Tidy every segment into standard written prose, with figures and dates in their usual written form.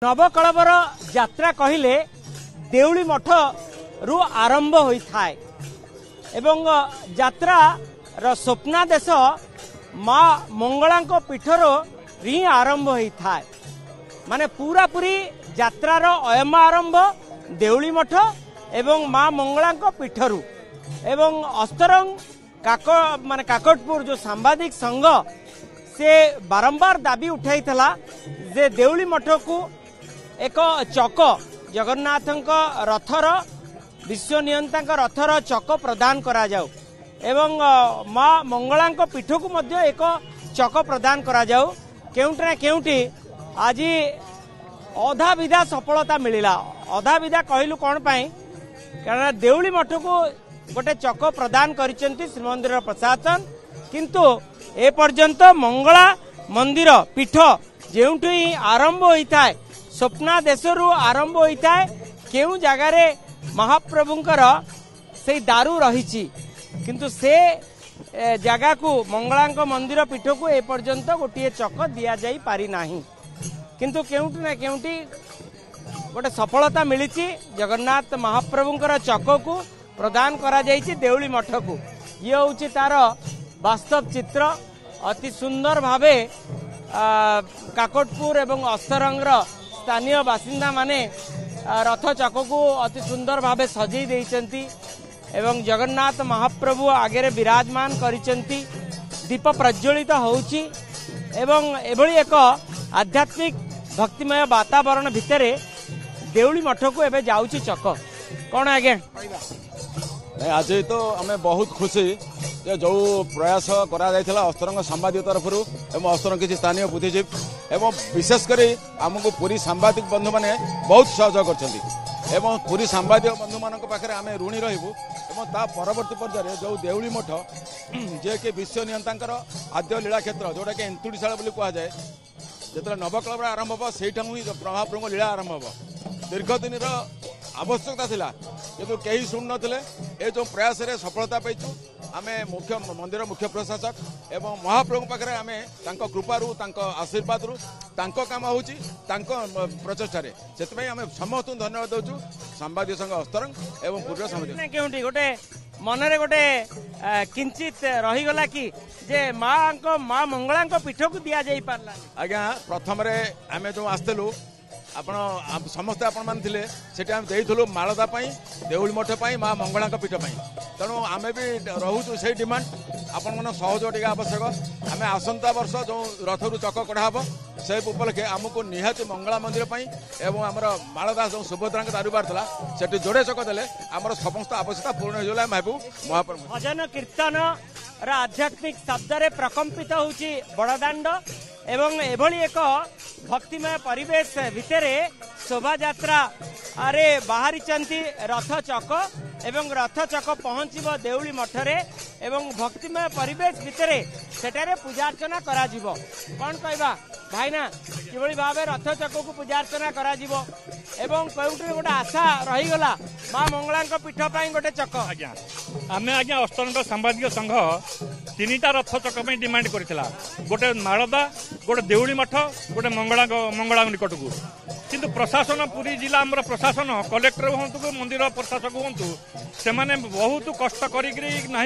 नवकलवर यात्रा कहले देउली मठ रु आरंभ होइथाय एवं यात्रा र स्वप्नादेश माँ मंगला पीठर रि आरंभ होइथाय माने पूरा पूरी यात्रार अयम आरंभ देउली मठ एवं माँ मंगला पीठरू एवं अस्तरंग माने काकटपुर जो सांबादिक संघ से बारंबार दाबी उठाइथला जे देउली मठ को एक चक जगन्नाथ रथर विश्व नियंता रथर चक प्रदान करा जाऊ एवं माँ मंगला पीठ को मध्य एक चक प्रदान करा जाऊ केउटी ना केउटी आज अधा विधा सफलता मिलिला अधा विधा कहलु कौन पाई कारण देउली मठ को गोटे चक प्रदान करिसेंती श्रीमंदिर प्रशासन किंतु ए पर्यंत मंगला मंदिर पीठ जेउठु ही आरंभ होइथाय स्वप्नादेशरू आरंभ होइथाय केउ जगार महाप्रभुंकर से दारू रही किंतु से जगह को मंगला मंदिर पीठ को ए पर्यंत गोटे चक दिया जाई पारि नाही किंतु केउटी ना केउटी गोटे सफलता मिली जगन्नाथ महाप्रभुंकर चक को प्रदान करा जाइछि देउली मठ को ये हूँ तार वास्तव चित्र अति सुंदर भावे काकटपुर एवं अस्तरंगर स्थानीय बासिंदा माने रथ चक को अति सुंदर भावे सजई देइचंती एवं जगन्नाथ महाप्रभु आगे विराजमान करिचंती दीप प्रज्वलित होउची एवं एभली एक आध्यात्मिक भक्तिमय वातावरण भितरे देउली मठ को एबे जाउची चक कौन आगे आज तो आम बहुत खुशी जो प्रयास करा अस्तरंग सांबादिक तरफ एवं अस्तरंग किसी स्थानीय बुद्धिजीवी एवं विशेषकर आमको पूरी सांबादिक बंधु मैंने बहुत सहयोग कर पूरी सांबादिक बंधु मान पाखे आम ऋणी रही परवर्ती पर्यायर जो देउली मठ जे कि विश्व नियंता आद्य लीला क्षेत्र जोटा कि एंतुड़ीशाला कहुए जो नवकलवर आरंभ हम से महाप्रभु लीला आरंभ हम दीर्घ दिन आवश्यकता थिला किंतु कहीं शुणु नथिले ए जो प्रयास रे सफलता पाइछु आमे मुख्य मंदिर मुख्य प्रशासक एवं महाप्रभु पाखरे आमे तांको कृपारू तांको आशीर्वाद रु तांको काम होची तांको प्रचेष्टा रे सेतपई आमे समस्त धन्यवाद दउछु सांबादिक संघ अस्तरंग एवं पूर्व समिति केउटी गोटे मनरे गोटे किंचित रही गला कि जे माँ मंगला पीठ को दिया जाई पारला आज्ञा प्रथम रे आमे जो आस्तेलु आपण समस्त आपण मान थिले सेठी हम देइथलु मालदा पई देउली मठ पई मां मंगला पीठ पई तेणु आमे भी रहू से डिमांड आपण मन सहयोग टिका आवश्यक आमे आसंता वर्ष जो रथरु चक कढ़ा हबो से उपलक्षे आमको निहाती मंगला मंदिर पई एवं हमर मालदा जो सुभद्रा दारुबार थला सेठी जोड़े चक देले हमर समस्त आवश्यकता पूर्ण होइला भाबू महाप्रभु भजन कीर्तन रा आध्यात्मिक शब्द रे प्रकंपित होउची बड़दांड एवं एभली एक भक्तिमय परिवेश भितरे शोभा यात्रा अरे बाहरी चंती रथ चक एवं रथ चक पहुंचब देउली मठरे एवं भक्तिमय परिवेश भितरे सेटारे पूजार्चना करा जिवो कौन कहबा भाईना किभली भावे रथ चक को पूजार्चना करा जिवो एवं कोउटी गोटे आशा रही गला मां मंगला पीठ पई गोटे चक आज्ञा आमे आज्ञा अस्तरंग सांबादिक संघ तीनटा रथ चक पई डिमांड करथिला गोटे मालदा गोटे देउली मठ गोटे मंगला निकट को किंतु प्रशासन पुरी जिला आम प्रशासन कलेक्टर हूँ मंदिर प्रशासक हूँ से मैंने बहुत कष्ट करी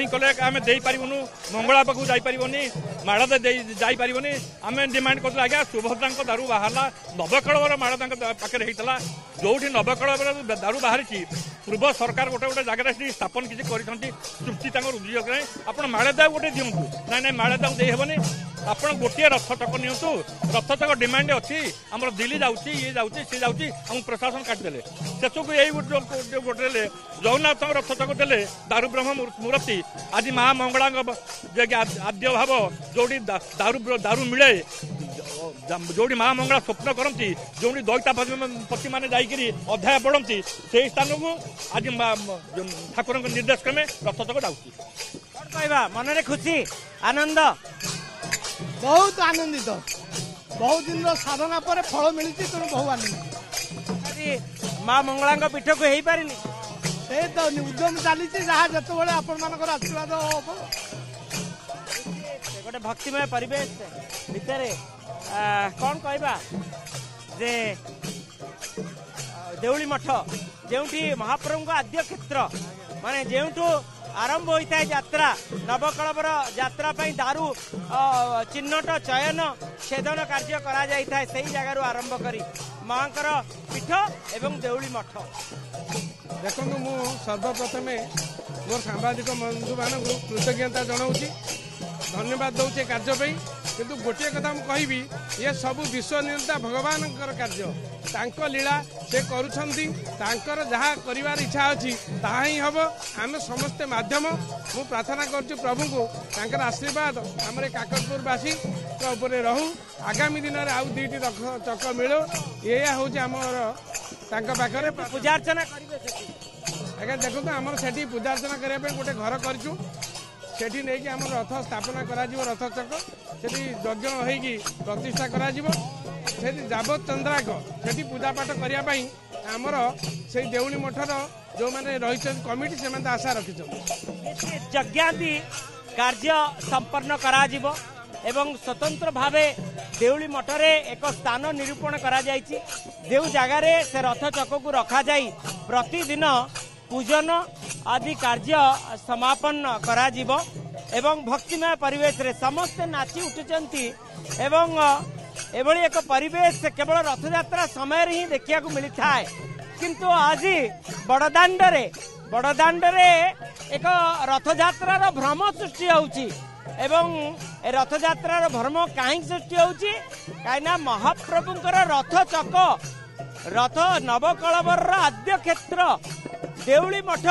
कले आम दे पारूँ मंगला पाक जापरनी माड़दा जापरनी आम डिमांड कर आज्ञा सुभद्रा दारू बाहर नवकलवर माड़दा पाखे होता जो नवकलवर दारू बाहरी पूर्व सरकार गोटे गोटे जगह स्थापन किसी चुक्ति अभियोग आप माड़दा गोटे दिंतु ना माड़दा देहबनी आप गोटे रथ चक नियंतु रथ चक डिमांड अच्छी आम दिल्ली जाऊँगी ये जाऊँगी सी जाऊँगी आम प्रशासन काटिदेले शेष को यही गोटे जगन्नाथ रथ चक देले दारू ब्रह्म मूर्ति आज माँ मंगला आद्य भाव जो दारू मिले जो माँ मंगला स्वप्न करती जो दैता पति मैंने जाकि अध्याय पढ़ती से स्थान को आज ठाकुर निर्देश क्रमे रथ चक जाऊँगी कहवा मनरे खुशी आनंद बहुत आनंदित बहुत दिन साधना पर फल मिली तेणु बहुत आनंद माँ मंगला पीठ को हो पारे से तो उद्यम चली जो आपण मान आशीर्वाद गोटे भक्तिमय परिवेश भितर कौन कहबा जे देउली मठ जेउठी महाप्रभु आद्य क्षेत्र माने जेउठू आरंभ होता है यात्रा नवकलवर यात्रा दारू चिन्हट चयन छेदन कार्य करा जाइथाय सेही जगार आरंभ करी मांकर पीठ एवं देउली मठ। देखो मु सर्वप्रथम मोर सांबादिक बंधु मान कृतज्ञता जनाऊँगी धन्यवाद दौचे कार्य किंतु गोटे कथा मुझे कहबी ये सब विश्व निर्ता भगवान कार्य तांको लीला से करुछंती तांकर जहाँ करिवार इच्छा अच्छी ताहा ही हम आम समस्ते माध्यम मु प्रार्थना करुछु प्रभु को तांकर आशीर्वाद आमरे काकटपुरवासी ऊपर रहू आगामी दिन में आउ दुईटी चक मिलू या हूँ आमर तांका पाखरे पूजा अर्चना आगे देखो आमर से पूजा अर्चना करने गोटे घर करूँ सेठी नहीं आम रथ स्थापना करा रथ चक से यज्ञ होगी प्रतिष्ठा करा जाबत चंद्राक से पूजा पाठ करने आमर से देउली मठर जो मैंने रही कमिटी से आशा रखी यज्ञादि कार्य संपन्न करा एवं स्वतंत्र भावे देउली मठरे एक स्थान निरूपण करा जायछि देउ जगार से रथ चक को रखा जाई प्रतिदिन पूजन आदि कार्य समापन करा जिवो एवं भक्तिमय परिवेश रे समस्त नाची उठुचंती एवं एभली एक परिवेश केवल रथ यात्रा समय ही देखिया को मिलता है किंतु आज बड़दाण्ड रे एक रथ यात्रार भ्रम सृष्टि होउची एवं रथ यात्रार भ्रम काहे सृष्टि होउची काइना महाप्रभुंकर रथ चक रथ नवकलवर आद्य क्षेत्र देउली मठ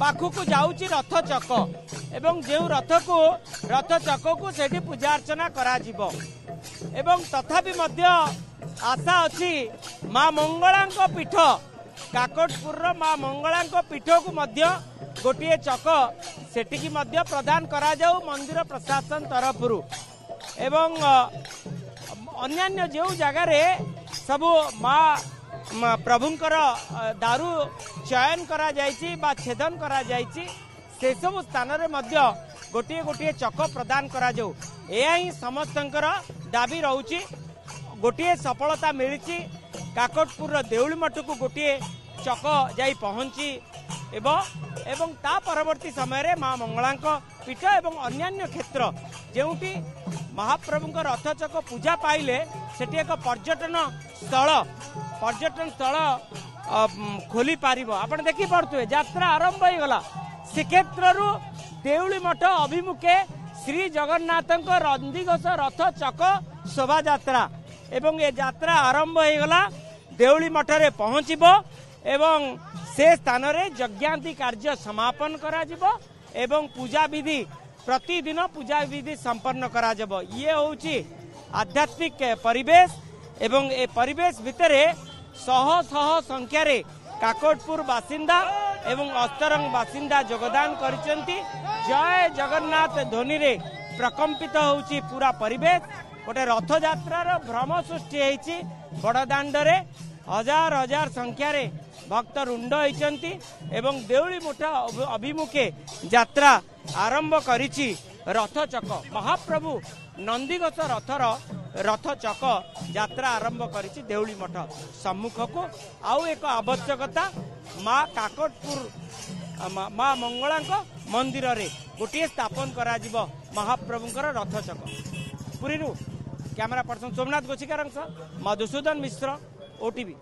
पाखक जाऊची रथ चक एवं जो रथ चक को सेठी पूजा अर्चना करा जिवो एवं तथापि मध्य आशा अच्छी माँ मंगला पीठ काकटपुर माँ मंगला पीठ को मध्य गोटे चक सेटिकी मध्य प्रदान करा जाऊ मंदिर प्रशासन तरफरु एवं अन्यान्य जो जगार सबु माँ प्रभुंकर दारू चयन करा जायछि बा छेदन करा जायछि से सब स्थान रे मध्य गोटे गोटे चक प्रदान करा जाऊ एया ही समस्तंकर दाबी रहउछि गोटे सफलता मिली काकटपुर देउली मठ को गोटे चक जाई पहुंची एवं ता परवर्ती समय रे माँ मंगला पीठ एवं अन्यान्य क्षेत्र जेउठी महाप्रभुंक रथ चक पूजा पाइले सेठी एक पर्यटन स्थल खोली पारिबो आपण देखि पड़ुए यात्रा आरंभ हो गला श्रीक्षेत्र देउली मठ अभिमुखे श्री जगन्नाथ नंदीघोष रथ चक शोभा यात्रा एवं ये यात्रा आरंभ हो गला देउली मठरे पहुंचबो एवं से स्थान रे यज्ञादि कार्य समापन करा जिवो एवं पूजा विधि प्रतिदिन पूजा विधि संपन्न करा जिवो ये होउची आध्यात्मिक परिवेश एवं ए परिवेश भितरे शह शह संख्यार काकटपुर बासिंदा एवं अस्तरंग बासिंदा योगदान करिसेंती जय जगन्नाथ ध्वनि रे प्रकंपित होउची पूरा परिवेश गोटे रथ यात्रार भ्रम सृष्टि होइची बड़दाण्ड रे हजार हजार संख्यार भक्त रुंड होइचंती एवं देउली मठ अभिमुखे यात्रा आरंभ करिछि रथ चक महाप्रभु नंदीघोष रथ चक यात्रा आरंभ करिछि देउली मठ सम्मुख को आउ एक आवश्यकता माँ काकटपुर माँ मंगला मंदिर रे गोटे स्थापन करा जिवो महाप्रभुंकर रथ चक। पुरी कैमरा पर्सन सोमनाथ गोछिकार मधुसूदन मिश्र ओटीवी।